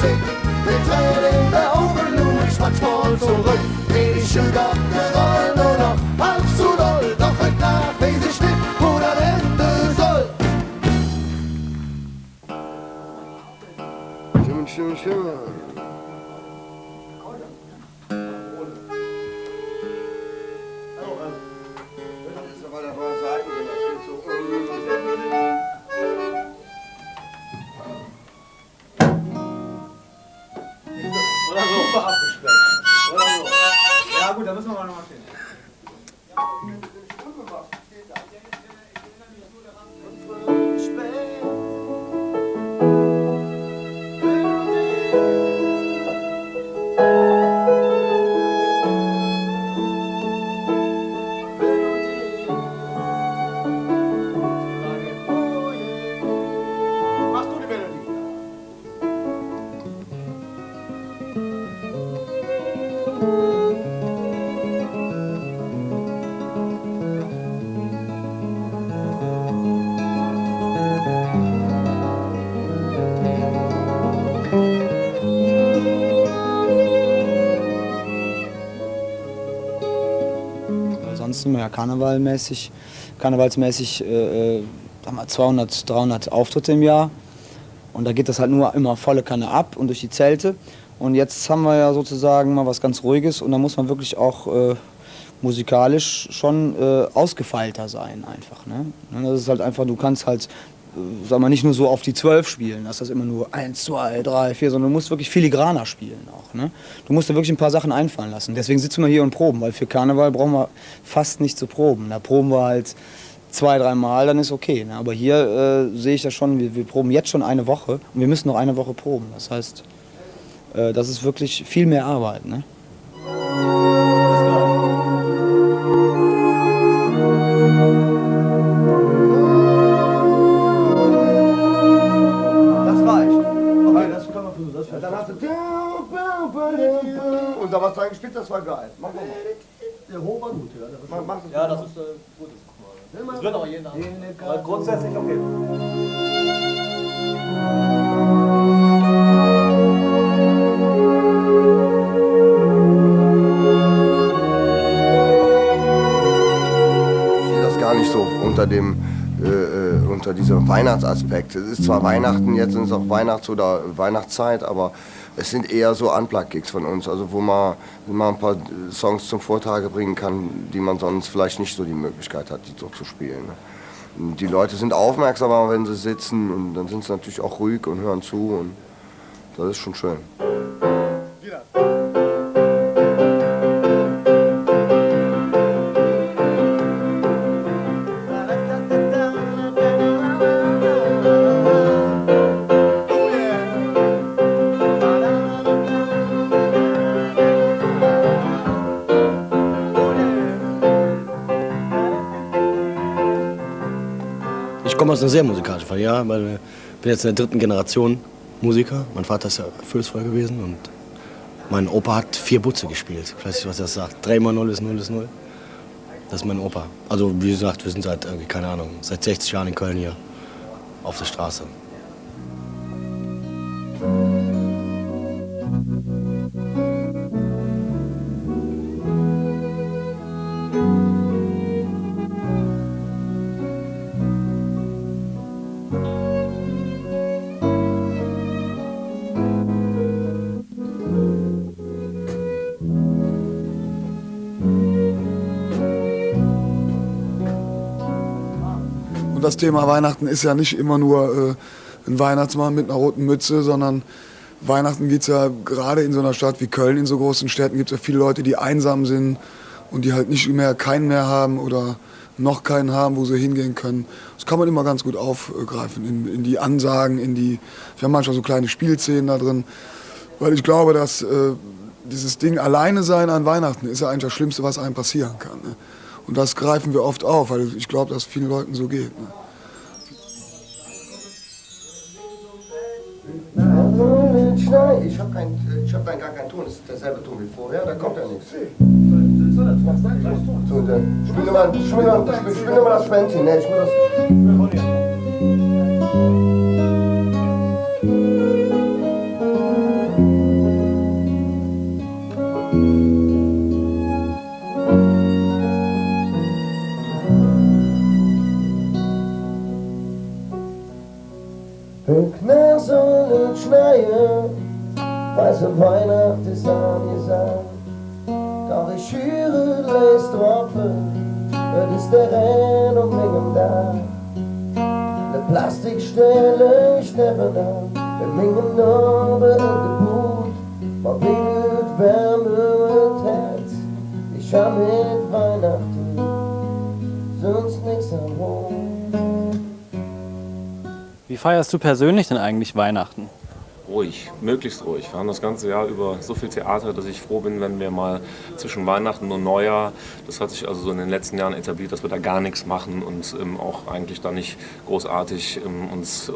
schick. Mit Tränen in der Augen luh ich manchmal zurück. Wie die Schilder rollen nur noch halb zu doll. Doch heute Nacht weiß ich nicht, wo das Ende soll. Schön. Oder so abgespeckt. Oder so. Ja gut, da müssen wir mal noch mal finden. Machst du die Melodie? Sonst sind wir ja karnevalsmäßig haben wir 200, 300 Auftritte im Jahr. Und da geht das halt nur immer volle Kanne ab und durch die Zelte. Und jetzt haben wir ja sozusagen mal was ganz Ruhiges und da muss man wirklich auch musikalisch schon ausgefeilter sein einfach. Ne? Das ist halt einfach, du kannst halt, sag mal, nicht nur so auf die 12 spielen, dass das immer nur 1, 2, 3, 4, sondern du musst wirklich filigraner spielen auch. Ne? Du musst dir wirklich ein paar Sachen einfallen lassen. Deswegen sitzen wir hier und proben, weil für Karneval brauchen wir fast nicht zu proben. Da proben wir halt 2, 3 Mal, dann ist okay. Ne? Aber hier sehe ich das schon, wir proben jetzt schon eine Woche und wir müssen noch eine Woche proben. Das heißt, das ist wirklich viel mehr Arbeit. Ne? Dann hast du und da was dran gespielt, das war geil. Mach mal. Der Hoch war gut, ja. Ja, das ist gut. Das wird aber jeden Abend. Aber grundsätzlich okay. Ich sehe das gar nicht so unter diesem Weihnachtsaspekt. Es ist zwar Weihnachten, jetzt ist es auch oder Weihnachtszeit, aber es sind eher so Unplugged-Gigs von uns, also wo man ein paar Songs zum Vortrage bringen kann, die man sonst vielleicht nicht so die Möglichkeit hat, die so zu spielen. Die Leute sind aufmerksamer, wenn sie sitzen und dann sind sie natürlich auch ruhig und hören zu und das ist schon schön. Ich komme aus einer sehr musikalischen Familie, ja, weil ich bin jetzt in der 3. Generation Musiker. Mein Vater ist ja Fürstfrei gewesen und mein Opa hat 4 Butze gespielt. Ich weiß nicht, was das sagt. 3 mal 0 ist 0 ist 0. Das ist mein Opa. Also wie gesagt, wir sind seit, keine Ahnung, seit 60 Jahren in Köln hier auf der Straße. Und das Thema Weihnachten ist ja nicht immer nur ein Weihnachtsmann mit einer roten Mütze, sondern Weihnachten geht es ja gerade in so einer Stadt wie Köln, in so großen Städten gibt es ja viele Leute, die einsam sind und die halt nicht mehr keinen mehr haben oder noch keinen haben, wo sie hingehen können. Das kann man immer ganz gut aufgreifen in die Ansagen, wir haben manchmal so kleine Spielszenen da drin, weil ich glaube, dass dieses Ding alleine sein an Weihnachten ist ja eigentlich das Schlimmste, was einem passieren kann. Ne? Und das greifen wir oft auf, weil ich glaube, dass es vielen Leuten so geht. Ne? Ich hab dann gar keinen Ton, das ist derselbe Ton wie vorher, da kommt ja nichts. So, dann spiel mal das Schwänzchen, ne, ich muss das... schneien, weiße Weihnacht ist angesagt. Doch ich höre leist Tropfen, das ist der Renn um mich da. De Plastikstelle steffen an, wir mengen Narbe in de Boot, maar bietet Wärme und Herz. Ich hab mit Weihnachten sonst nichts am Hut. Wie feierst du persönlich denn eigentlich Weihnachten? Ruhig, möglichst ruhig. Wir haben das ganze Jahr über so viel Theater, dass ich froh bin, wenn wir mal zwischen Weihnachten und Neujahr, das hat sich also so in den letzten Jahren etabliert, dass wir da gar nichts machen und auch eigentlich da nicht großartig uns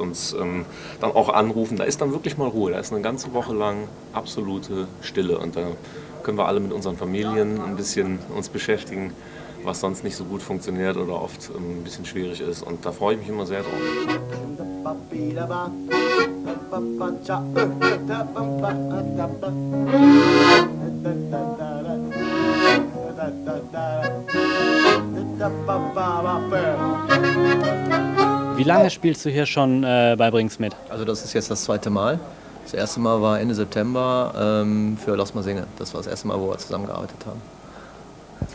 dann auch anrufen. Da ist dann wirklich mal Ruhe, da ist eine ganze Woche lang absolute Stille und da können wir alle mit unseren Familien ein bisschen uns beschäftigen, was sonst nicht so gut funktioniert oder oft ein bisschen schwierig ist und da freue ich mich immer sehr drauf. Wie lange spielst du hier schon bei Brings mit? Also das ist jetzt das zweite Mal. Das erste Mal war Ende September für Lass mal singen. Das war das erste Mal, wo wir zusammengearbeitet haben.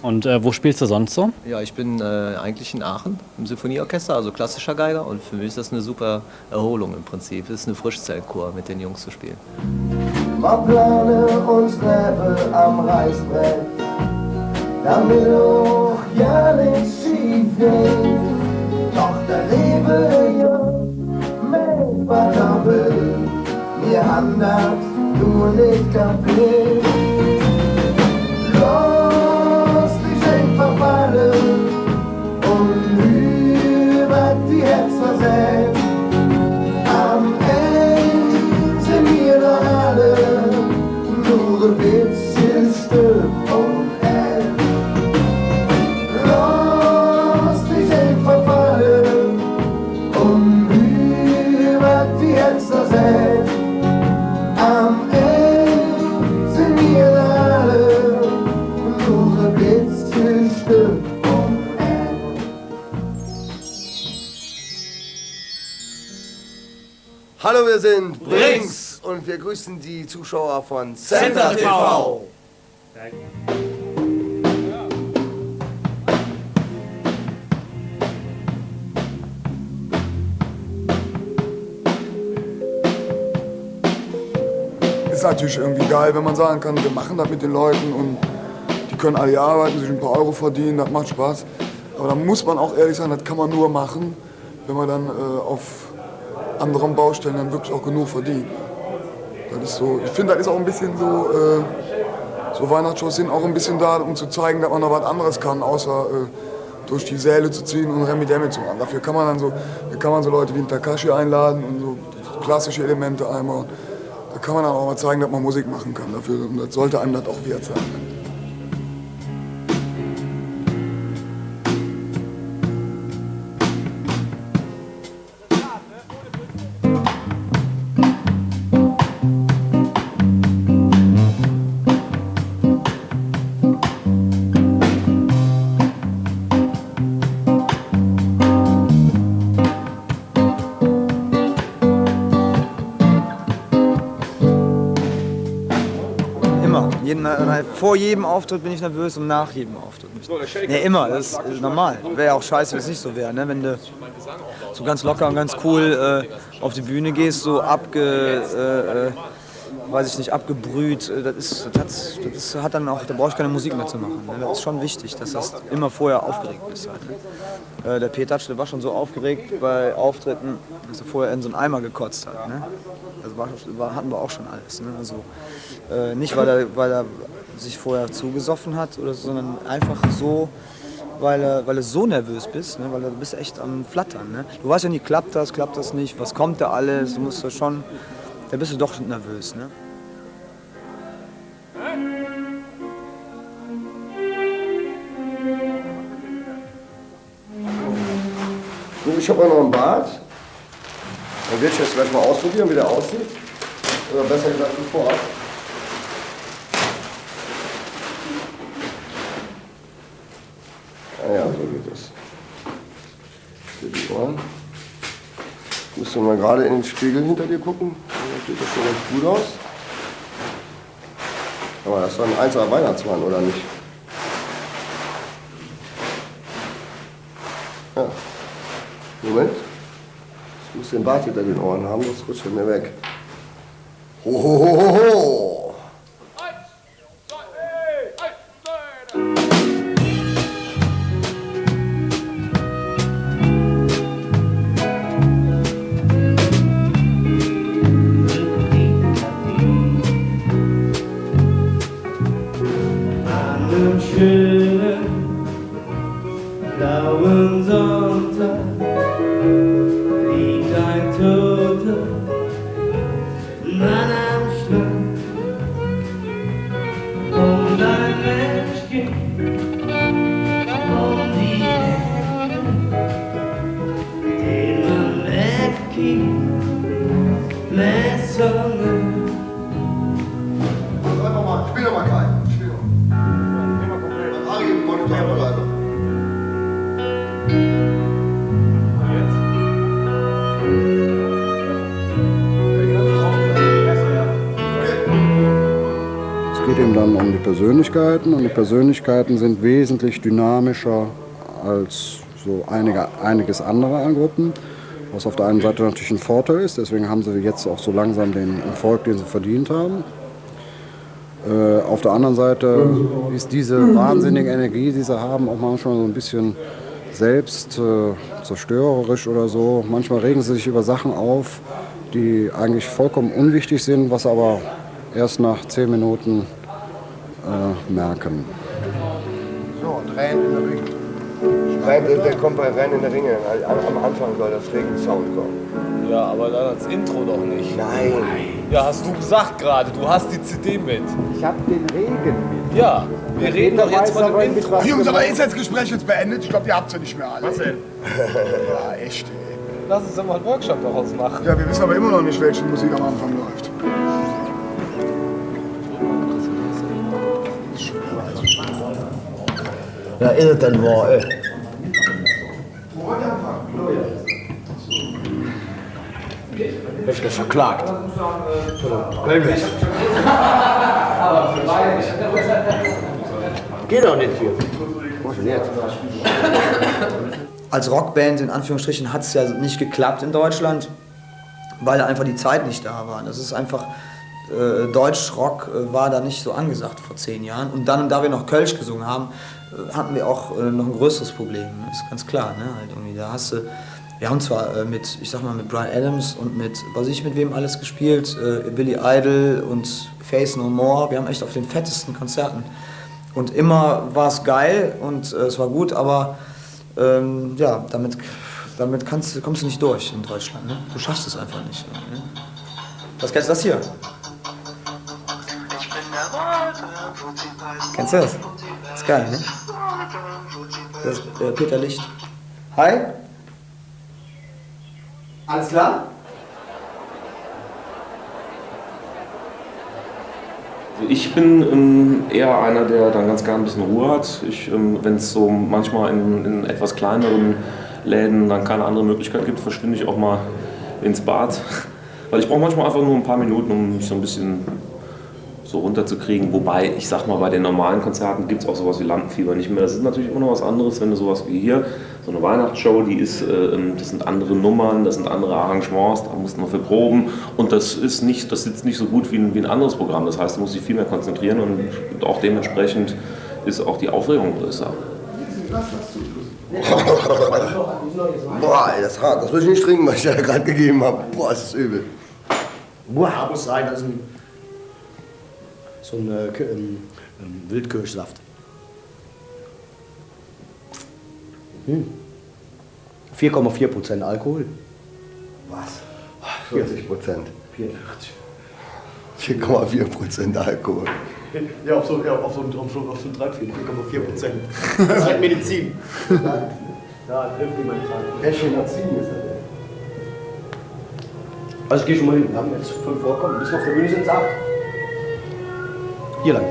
Und wo spielst du sonst so? Ja, ich bin eigentlich in Aachen im Symphonieorchester, also klassischer Geiger. Und für mich ist das eine super Erholung im Prinzip. Es ist eine Frischzellenkur, mit den Jungs zu spielen. Wir planen uns Treffen am Reißbrett, damit auch ja nichts schief geht. Doch der Leben ja mit was er will. Wir haben das nur nicht kapiert. Lass dich einfach fallen und über die Herzen sehen. Am Ende sind wir doch alle nur ein bisschen Stück und Elf. Lass dich einfach fallen und über die Herzen sehen. Am Ende sind wir doch alle nur ein bisschen Stück und Elf. Hallo, wir sind Brings und wir grüßen die Zuschauer von Center TV. Ist natürlich irgendwie geil, wenn man sagen kann, wir machen das mit den Leuten und die können alle hier arbeiten, sich ein paar Euro verdienen, das macht Spaß. Aber da muss man auch ehrlich sein, das kann man nur machen, wenn man dann auf anderen Baustellen dann wirklich auch genug verdient. Das ist so, ich finde, das ist auch ein bisschen so, so Weihnachtsshows sind auch ein bisschen da, um zu zeigen, dass man noch was anderes kann, außer durch die Säle zu ziehen und Remi Demi zu machen. Dafür kann man dann so Leute wie den Takashi einladen und so klassische Elemente einmal. Da kann man dann auch mal zeigen, dass man Musik machen kann. Dafür, und das sollte einem das auch wert sein. Vor jedem Auftritt bin ich nervös und nach jedem Auftritt. Nee, immer, das ist normal. Wäre ja auch scheiße, wenn es nicht so wäre. Ne? Wenn du so ganz locker und ganz cool auf die Bühne gehst, so abgebrüht, das hat dann auch, da brauche ich keine Musik mehr zu machen. Ne? Das ist schon wichtig, dass das immer vorher aufgeregt ist. Halt, ne? Der Petatsch, der war schon so aufgeregt bei Auftritten, dass er vorher in so einen Eimer gekotzt hat. Ne? Das hatten wir auch schon alles. Ne? Also, nicht, weil er sich vorher zugesoffen hat, oder so, sondern einfach so, weil du so nervös bist, ne? Weil du bist echt am Flattern. Ne? Du weißt ja nie, klappt das nicht, was kommt da alles, du musst schon, da bist du doch nervös. Ne? So, ich habe auch noch ein Bad. Dann werde ich jetzt gleich mal ausprobieren, wie der aussieht. Oder besser gesagt, bevor. Ah ja, so geht das. Hier die Ohren. Musst du mal gerade in den Spiegel hinter dir gucken. Das sieht doch schon ganz gut aus. Aber das ist doch ein einzelner Weihnachtsmann, oder nicht? Ja. Moment. Ich muss den Bart hinter den Ohren haben, das rutscht mir weg. Ho, ho, ho, ho, ho. Schönen blauen Sonntag liegt ein toter Mann am Strand und ein Mensch geht um die Ecke, den man weggeht, Messer. Spiel doch mal keinen. Spiel doch. Ari, Monitor, leider. Es geht eben dann um die Persönlichkeiten und die Persönlichkeiten sind wesentlich dynamischer als so einiges andere an Gruppen, was auf der einen Seite natürlich ein Vorteil ist, deswegen haben sie jetzt auch so langsam den Erfolg, den sie verdient haben. Auf der anderen Seite ist diese wahnsinnige Energie, die sie haben, auch manchmal so ein bisschen selbst zerstörerisch oder so. Manchmal regen sie sich über Sachen auf, die eigentlich vollkommen unwichtig sind, was aber erst nach 10 Minuten merken. So, Tränen in der Ringe. Der kommt bei Rennen in der Ringe. Am Anfang soll das Regensound kommen. Ja, aber dann als Intro doch nicht. Nein. Ja, hast du gesagt gerade, du hast die CD mit. Ich habe den Regen mit. Ja, wir reden doch jetzt von dem Intro. Jungs, aber ist jetzt das Gespräch jetzt beendet? Ich glaube, ihr habt ja nicht mehr alle. Was denn? Ja, echt, ey. Lass uns doch mal einen Workshop daraus machen. Ja, wir wissen aber immer noch nicht, welche Musik am Anfang läuft. Ja, ist es denn wahr, ey? Ich bin verklagt. Geht doch nicht hier. Als Rockband in Anführungsstrichen hat es ja nicht geklappt in Deutschland, weil einfach die Zeit nicht da war. Das ist einfach, Deutschrock war da nicht so angesagt vor 10 Jahren. Und dann, da wir noch Kölsch gesungen haben, hatten wir auch noch ein größeres Problem. Ist ganz klar, ne? Halt irgendwie, da hast du, wir haben zwar mit, ich sag mal, mit Bryan Adams und mit, weiß ich mit wem alles gespielt, Billy Idol und Faith No More. Wir haben echt auf den fettesten Konzerten. Und immer war es geil und es war gut, aber ja, damit kommst du nicht durch in Deutschland. Ne? Du schaffst es einfach nicht. Ne? Was kennst du das hier? Kennst du das? Das ist geil, ne? Das ist Peter Licht. Hi? Alles klar? Ich bin eher einer, der dann ganz gerne ein bisschen Ruhe hat. Wenn es so manchmal in etwas kleineren Läden dann keine andere Möglichkeit gibt, verschwinde ich auch mal ins Bad. Weil ich brauche manchmal einfach nur ein paar Minuten, um mich so ein bisschen so runterzukriegen. Wobei, ich sag mal, bei den normalen Konzerten gibt es auch sowas wie Lampenfieber nicht mehr. Das ist natürlich immer noch was anderes, wenn du sowas wie hier, so eine Weihnachtsshow, das sind andere Nummern, das sind andere Arrangements, da musst du noch für proben. Und das sitzt nicht so gut wie ein anderes Programm. Das heißt, du musst dich viel mehr konzentrieren und auch dementsprechend ist auch die Aufregung größer. Boah, ey, das ist hart. Das will ich nicht trinken, was ich da gerade gegeben habe. Boah, das ist übel. Boah, muss sein, das ist so ein Wildkirschsaft. 4,4% Alkohol. Was? 40%. 44. 4,4% Alkohol. Ja, auf so ein Treibchen, 4,4%. Das ist halt Medizin. Da hilft niemand dran. Echinazin ist das. Also ich gehe schon mal hin. Wir haben jetzt 5 vorkommen. Bis wir auf der Bühne sind, 8. Hier lang.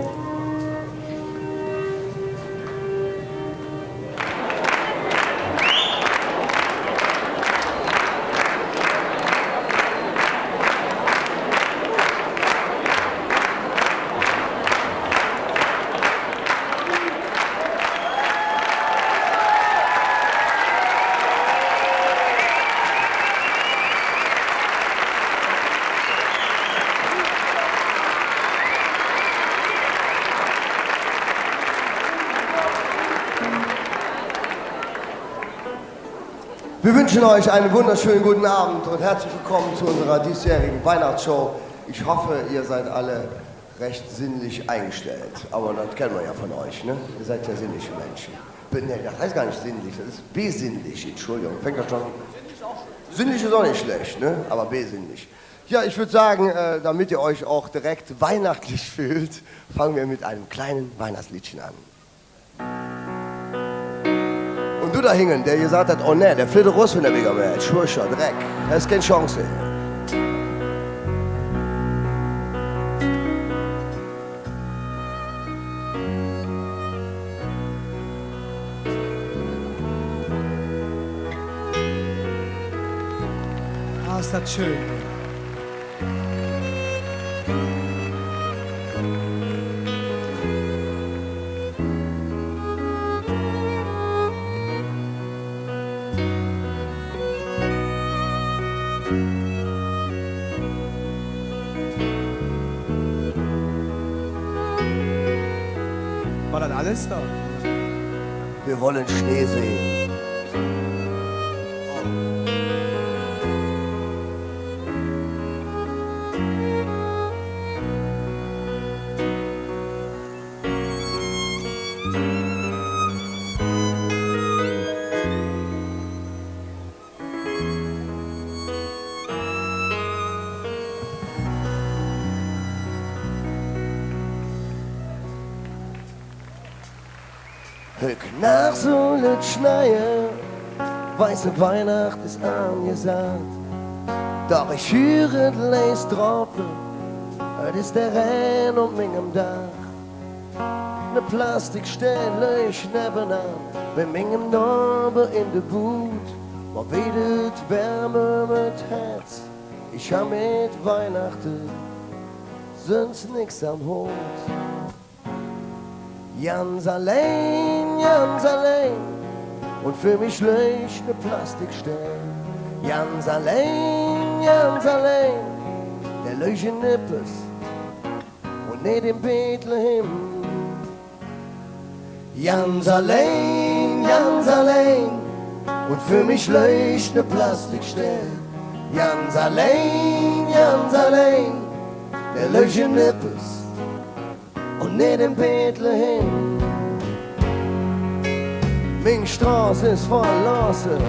Wir wünschen euch einen wunderschönen guten Abend und herzlich willkommen zu unserer diesjährigen Weihnachtsshow. Ich hoffe, ihr seid alle recht sinnlich eingestellt. Aber das kennen wir ja von euch, ne? Ihr seid ja sinnliche Menschen. Ne, das heißt gar nicht sinnlich, das ist besinnlich. Entschuldigung, fängt das schon. Sinnlich ist auch nicht schlecht, ne? Aber besinnlich. Ja, ich würde sagen, damit ihr euch auch direkt weihnachtlich fühlt, fangen wir mit einem kleinen Weihnachtsliedchen an. Und du da hingen, der gesagt hat, oh ne, der flitte raus von der Megaman, Schwurscher, Dreck, das ist keine Chance. Ah, ist das schön. War das alles da? Wir wollen Schnee sehen. Höck nach so lit Schneie, weiße Weihnacht ist angesagt. Doch ich höre leis Tropfen, es ist der Renn um mingem Dach. Ne Plastikstelle ich nebenan, bei mingem Norbe in de Boot. Man wedet Wärme mit Herz, ich hab mit Weihnachten sonst nix am Hut. Ganz allein, und für mich leucht ne Plastikstern. Ganz allein, der leucht Nippes und nicht in Bethlehem. Ganz allein, und für mich leucht ne Plastikstern. Ganz allein, der leucht Nippes und nicht in Bethlehem. Meine Straße ist verlassen,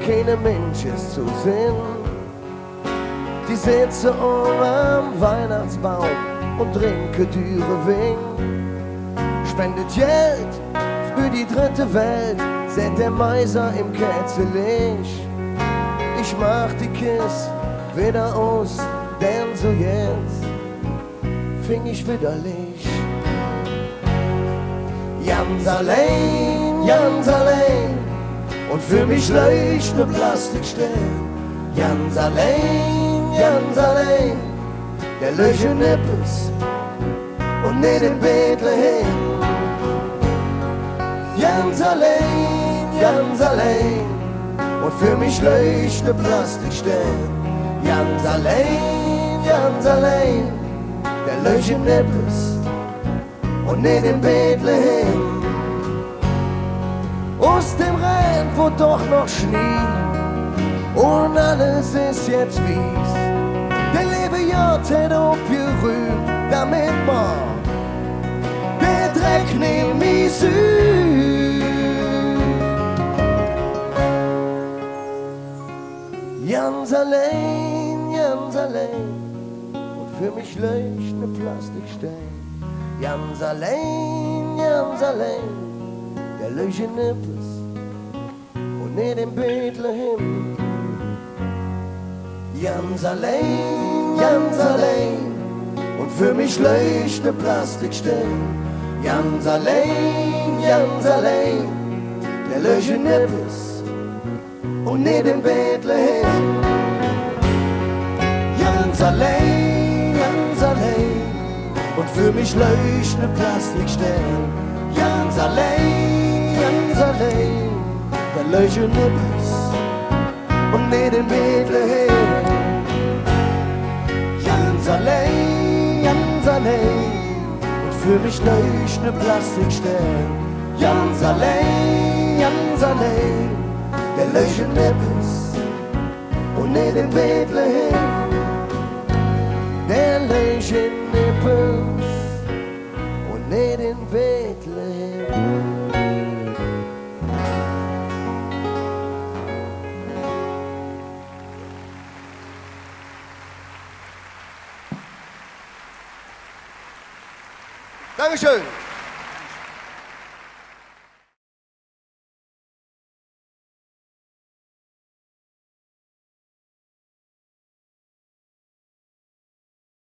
keine Mensch ist zu sehen. Die sitzen am Weihnachtsbaum und trinken teure Wein. Spendet Geld für die dritte Welt, seit der Meiser im Kerzenlicht. Ich mach die Kiste wieder aus, denn so jetzt fing ich wieder Licht. Ganz allein, und für mich leucht ne Plastikstern. Ganz allein, der leucht Nippes und nicht in Bethlehem. Ganz allein, und für mich leucht ne Plastikstern. Ganz allein, der leucht Nippes und nicht in Bethlehem. Aus dem Rhein wurde doch noch Schnee und alles ist jetzt wies. Der liebe Jod hat aufgerührt, damit man der Dreck nicht mehr süß. Ganz allein, und für mich leucht ne Plastikstein. Ganz allein, der leucht Nippes und nicht in Bethlehem. Ganz allein, und für mich leucht ne Plastikstein. Ganz allein, der leucht Nippes und nicht in Bethlehem. Ganz allein, und für mich leucht ne Plastikstern. Ganz allein, der leucht Nippes und nicht in Bethlehem. Ganz allein, und für mich leucht ne Plastikstern. Ganz allein, der leuchte Nippes und nicht in Bethlehem. Der leuchte Nippes und nicht in Bethlehem. Dankeschön.